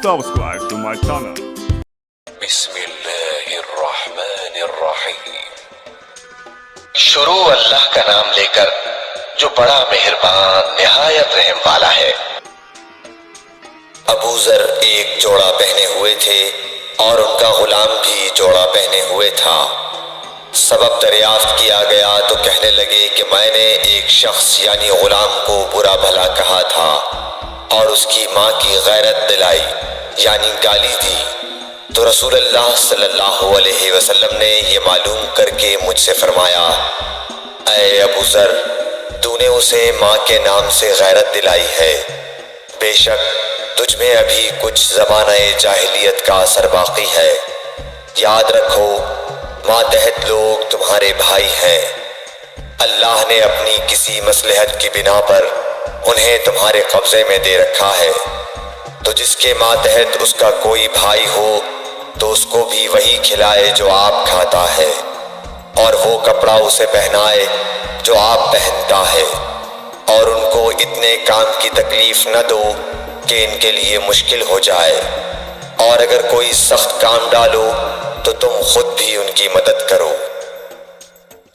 subscribe to my channel. بسم اللہ الرحمن الرحیم۔ شروع اللہ کا نام لے کر جو بڑا مہربان نہایت رحم والا ہے۔ ابو ذر ایک جوڑا پہنے ہوئے تھے اور ان کا غلام بھی جوڑا پہنے ہوئے تھا۔ سبب دریافت کیا گیا تو کہنے لگے کہ میں نے ایک شخص یعنی غلام کو برا بھلا کہا تھا اور اس کی ماں کی غیرت دلائی یعنی گالی دی، تو رسول اللہ صلی اللہ علیہ وسلم نے یہ معلوم کر کے مجھ سے فرمایا، اے ابو ذر، تو نے اسے ماں کے نام سے غیرت دلائی ہے، بے شک تجھ میں ابھی کچھ زمانہ جاہلیت کا اثر باقی ہے۔ یاد رکھو ماتحت لوگ تمہارے بھائی ہیں، اللہ نے اپنی کسی مصلحت کی بنا پر انہیں تمہارے قبضے میں دے رکھا ہے، تو جس کے ماتحت اس کا کوئی بھائی ہو تو اس کو بھی وہی کھلائے جو آپ کھاتا ہے، اور وہ کپڑا اسے پہنائے جو آپ پہنتا ہے، اور ان کو اتنے کام کی تکلیف نہ دو کہ ان کے لیے مشکل ہو جائے، اور اگر کوئی سخت کام ڈالو تو تم خود بھی ان کی مدد کرو۔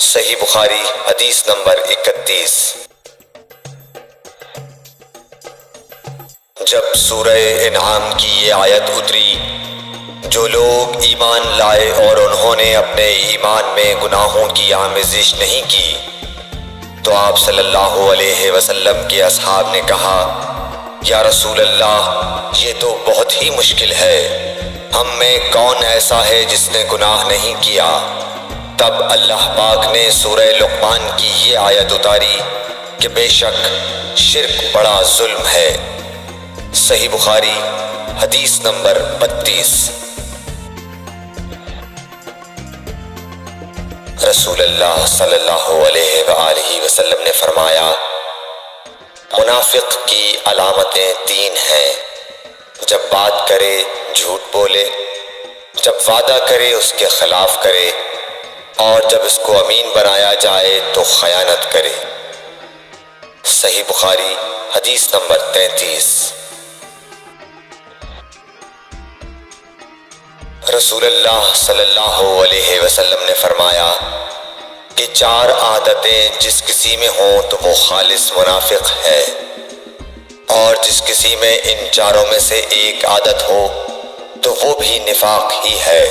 صحیح بخاری حدیث نمبر 31۔ جب سورہ انعام کی یہ آیت اتری، جو لوگ ایمان لائے اور انہوں نے اپنے ایمان میں گناہوں کی آمیزش نہیں کی، تو آپ صلی اللہ علیہ وسلم کے اصحاب نے کہا، یا رسول اللہ، یہ تو بہت ہی مشکل ہے، ہم میں کون ایسا ہے جس نے گناہ نہیں کیا؟ تب اللہ پاک نے سورہ لقمان کی یہ آیت اتاری کہ بے شک شرک بڑا ظلم ہے۔ صحیح بخاری حدیث نمبر 32۔ رسول اللہ صلی اللہ علیہ وآلہ وسلم نے فرمایا، منافق کی علامتیں 3 ہیں، جب بات کرے جھوٹ بولے، جب وعدہ کرے اس کے خلاف کرے، اور جب اس کو امین بنایا جائے تو خیانت کرے۔ صحیح بخاری حدیث نمبر 33۔ رسول اللہ صلی اللہ علیہ وسلم نے فرمایا کہ 4 عادتیں جس کسی میں ہوں تو وہ خالص منافق ہے، اور جس کسی میں ان 4 میں سے ایک عادت ہو تو وہ بھی نفاق ہی ہے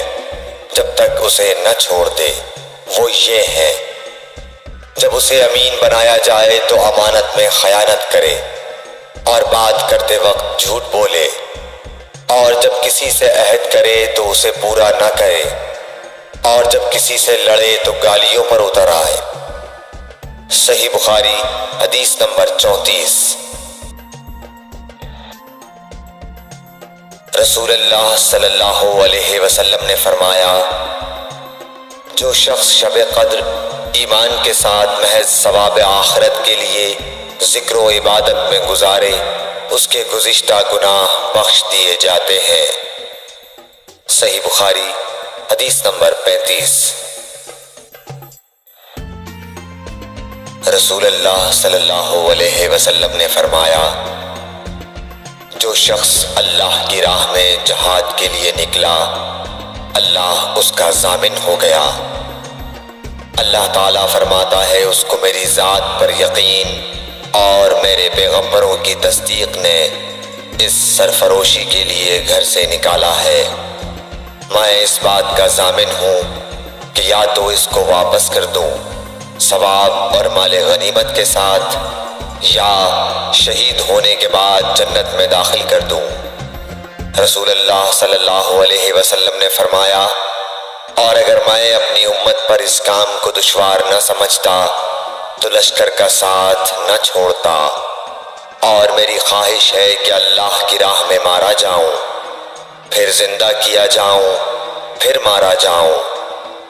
جب تک اسے نہ چھوڑ دے۔ وہ یہ ہے، جب اسے امین بنایا جائے تو امانت میں خیانت کرے، اور بات کرتے وقت جھوٹ بولے، اور جب کسی سے عہد کرے تو اسے پورا نہ کرے، اور جب کسی سے لڑے تو گالیوں پر اتر آئے۔ صحیح بخاری حدیث نمبر 34۔ رسول اللہ صلی اللہ علیہ وسلم نے فرمایا، جو شخص شب قدر ایمان کے ساتھ محض ثواب آخرت کے لیے ذکر و عبادت میں گزارے، اس کے گزشتہ گناہ بخش دیے جاتے ہیں۔ صحیح بخاری حدیث نمبر 35۔ رسول اللہ صلی اللہ علیہ وسلم نے فرمایا، جو شخص اللہ کی راہ میں جہاد کے لیے نکلا، اللہ اس کا ضامن ہو گیا۔ اللہ تعالیٰ فرماتا ہے، اس کو میری ذات پر یقین اور میرے پیغمبروں کی تصدیق نے اس سرفروشی کے لیے گھر سے نکالا ہے۔ میں اس بات کا ضامن ہوں کہ یا تو اس کو واپس کر دوں ثواب اور مال غنیمت کے ساتھ، یا شہید ہونے کے بعد جنت میں داخل کر دوں۔ رسول اللہ صلی اللہ علیہ وسلم نے فرمایا، اور اگر میں اپنی امت پر اس کام کو دشوار نہ سمجھتا تو لشکر کا ساتھ نہ چھوڑتا، اور میری خواہش ہے کہ اللہ کی راہ میں مارا جاؤں، پھر زندہ کیا جاؤں، پھر مارا جاؤں،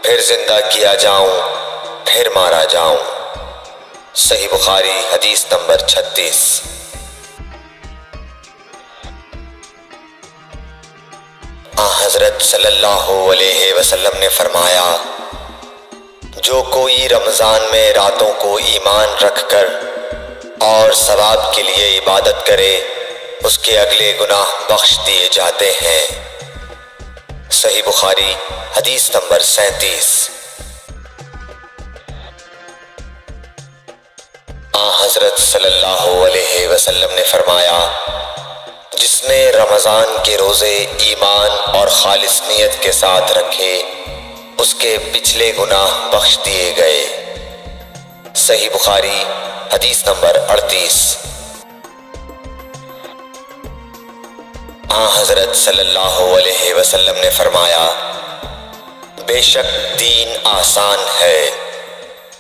پھر زندہ کیا جاؤں، پھر مارا جاؤں۔ صحیح بخاری حدیث نمبر 36۔ حضرت صلی اللہ علیہ وسلم نے فرمایا، جو کوئی رمضان میں راتوں کو ایمان رکھ کر اور ثواب کے لیے عبادت کرے اس کے اگلے گناہ بخش دیے جاتے ہیں۔ صحیح بخاری حدیث نمبر 37۔ حضرت صلی اللہ علیہ وسلم نے فرمایا، جس نے رمضان کے روزے ایمان اور خالص نیت کے ساتھ رکھے اس کے پچھلے گناہ بخش دیے گئے۔ صحیح بخاری حدیث نمبر 38۔ حضرت صلی اللہ علیہ وسلم نے فرمایا، بے شک دین آسان ہے،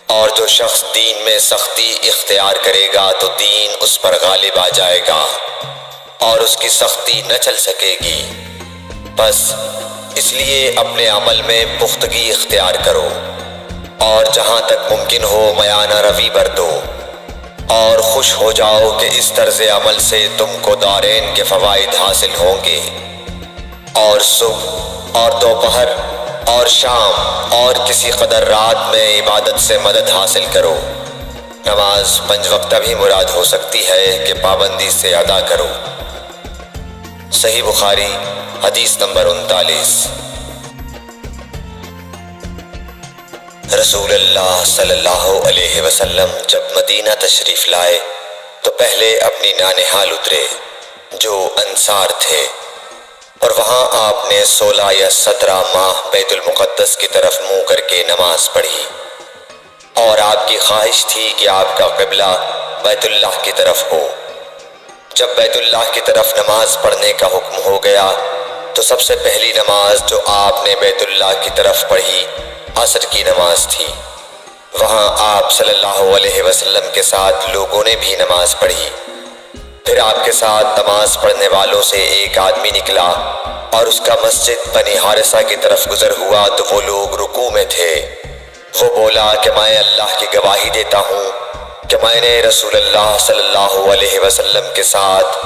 اور جو شخص دین میں سختی اختیار کرے گا تو دین اس پر غالب آ جائے گا اور اس کی سختی نہ چل سکے گی۔ بس اس لیے اپنے عمل میں پختگی اختیار کرو اور جہاں تک ممکن ہو میانہ روی برتو، اور خوش ہو جاؤ کہ اس طرز عمل سے تم کو دارین کے فوائد حاصل ہوں گے، اور صبح اور دوپہر اور شام اور کسی قدر رات میں عبادت سے مدد حاصل کرو۔ نماز 5 وقتہ بھی مراد ہو سکتی ہے کہ پابندی سے ادا کرو۔ صحیح بخاری حدیث نمبر 39۔ رسول اللہ صلی اللہ علیہ وسلم جب مدینہ تشریف لائے تو پہلے اپنی نانہال اترے جو انصار تھے، اور وہاں آپ نے 16 یا 17 ماہ بیت المقدس کی طرف منہ کر کے نماز پڑھی، اور آپ کی خواہش تھی کہ آپ کا قبلہ بیت اللہ کی طرف ہو۔ جب بیت اللہ کی طرف نماز پڑھنے کا حکم ہو گیا تو سب سے پہلی نماز جو آپ نے بیت اللہ کی طرف پڑھی عصر کی نماز تھی۔ وہاں آپ صلی اللہ علیہ وسلم کے ساتھ لوگوں نے بھی نماز پڑھی۔ پھر آپ کے ساتھ نماز پڑھنے والوں سے ایک آدمی نکلا اور اس کا مسجد بنی حارثہ کی طرف گزر ہوا تو وہ لوگ رکوع میں تھے۔ وہ بولا کہ میں اللہ کی گواہی دیتا ہوں کہ میں نے رسول اللہ صلی اللہ علیہ وسلم کے ساتھ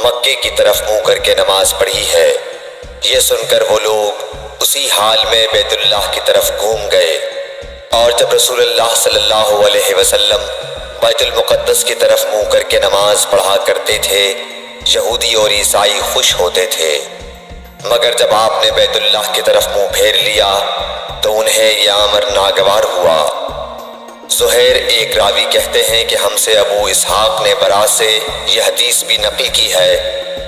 مکے کی طرف منہ کر کے نماز پڑھی ہے۔ یہ سن کر وہ لوگ اسی حال میں بیت اللہ کی طرف گھوم گئے، اور جب رسول اللہ صلی اللہ علیہ وسلم بیت المقدس کی طرف منہ کر کے نماز پڑھا کرتے تھے، یہودی اور عیسائی خوش ہوتے تھے، مگر جب آپ نے بیت اللہ کی طرف منہ پھیر لیا تو انہیں یہ امر ناگوار ہوا۔ زہیر ایک راوی کہتے ہیں کہ ہم سے ابو اسحاق نے برا سے یہ حدیث بھی نقل کی ہے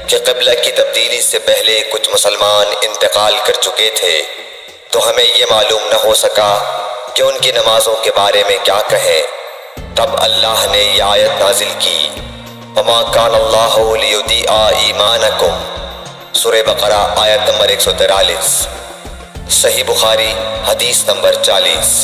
کہ قبلہ کی تبدیلی سے پہلے کچھ مسلمان انتقال کر چکے تھے، تو ہمیں یہ معلوم نہ ہو سکا کہ ان کی نمازوں کے بارے میں کیا کہیں۔ تب اللہ نے یہ آیت نازل کی، وَمَا كَانَ اللَّهُ لِيُضِيعَ إِيمَانَكُمْ، سورہ بقرہ آیت نمبر 143۔ صحیح بخاری حدیث نمبر 40۔